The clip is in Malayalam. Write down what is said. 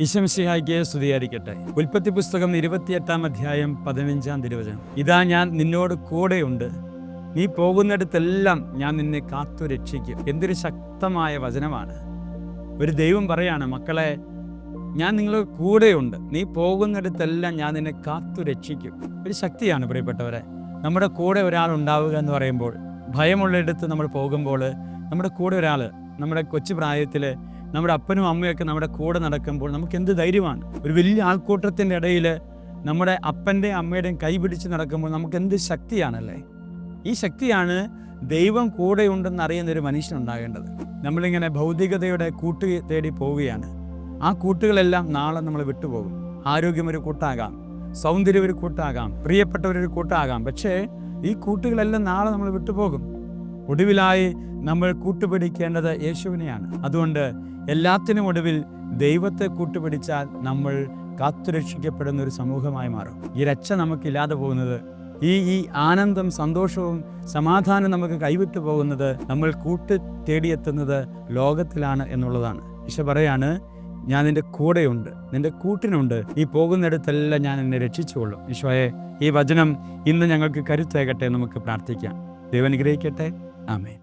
ഈശോമിശിഹായ്ക്ക് സ്തുതിയായിരിക്കട്ടെ. ഉൽപ്പത്തി പുസ്തകം 28-ാം അധ്യായം 15-ാം തിരുവചനം. ഇതാ ഞാൻ നിന്നോട് കൂടെയുണ്ട്, നീ പോകുന്നിടത്തെല്ലാം ഞാൻ നിന്നെ കാത്തു രക്ഷിക്കും. എന്തൊരു ശക്തമായ വചനമാണ്. ഒരു ദൈവം പറയാണ്, മക്കളെ, ഞാൻ നിങ്ങളുടെ കൂടെയുണ്ട്, നീ പോകുന്നിടത്തെല്ലാം ഞാൻ നിന്നെ കാത്തു രക്ഷിക്കും. ഒരു ശക്തിയാണ് പ്രിയപ്പെട്ടവരെ. നമ്മുടെ കൂടെ ഒരാൾ ഉണ്ടാവുക എന്ന് പറയുമ്പോൾ, ഭയമുള്ളിടത്ത് നമ്മൾ പോകുമ്പോൾ നമ്മുടെ കൂടെ ഒരാൾ, നമ്മുടെ കൊച്ചു പ്രായത്തിൽ നമ്മുടെ അപ്പനും അമ്മയൊക്കെ നമ്മുടെ കൂടെ നടക്കുമ്പോൾ നമുക്ക് എന്ത് ധൈര്യമാണ്. ഒരു വലിയ ആൾക്കൂട്ടത്തിൻ്റെ ഇടയിൽ നമ്മുടെ അപ്പൻ്റെയും അമ്മയുടെയും കൈ പിടിച്ച് നടക്കുമ്പോൾ നമുക്ക് എന്ത് ശക്തിയാണല്ലേ. ഈ ശക്തിയാണ് ദൈവം കൂടെയുണ്ടെന്ന് അറിയുന്നൊരു മനുഷ്യനുണ്ടാകേണ്ടത്. നമ്മളിങ്ങനെ ഭൗതികതയുടെ കൂട്ട് തേടി പോവുകയാണ്. ആ കൂട്ടുകളെല്ലാം നാളെ നമ്മൾ വിട്ടുപോകും. ആരോഗ്യം ഒരു കൂട്ടാകാം, സൗന്ദര്യം ഒരു കൂട്ടാകാം, പ്രിയപ്പെട്ടവരൊരു കൂട്ടാകാം. പക്ഷേ ഈ കൂട്ടുകളെല്ലാം നാളെ നമ്മൾ വിട്ടുപോകും. ഒടുവിലായി നമ്മൾ കൂട്ടുപിടിക്കേണ്ടത് യേശുവിനെയാണ്. അതുകൊണ്ട് എല്ലാത്തിനും ഒടുവിൽ ദൈവത്തെ കൂട്ടുപിടിച്ചാൽ നമ്മൾ കാത്തുരക്ഷിക്കപ്പെടുന്ന ഒരു സമൂഹമായി മാറും. ഈ രക്ഷ നമുക്കില്ലാതെ പോകുന്നത്, ഈ ആനന്ദം, സന്തോഷവും സമാധാനം നമുക്ക് കൈവിട്ടു പോകുന്നത്, നമ്മൾ കൂട്ട് തേടിയെത്തുന്നത് ലോകത്തിലാണ് എന്നുള്ളതാണ്. ഈശോ പറയാണ്, ഞാൻ നിന്റെ കൂടെയുണ്ട്, നിന്റെ കൂട്ടിനുണ്ട്, നീ പോകുന്നിടത്തെല്ലാം ഞാൻ എന്നെ രക്ഷിച്ചുകൊള്ളും. ഈശോയെ, ഈ വചനം ഇന്ന് ഞങ്ങൾക്ക് കരുത്തേകട്ടെ. നമുക്ക് പ്രാർത്ഥിക്കാം. ദൈവം അനുഗ്രഹിക്കട്ടെ. ആമേൻ.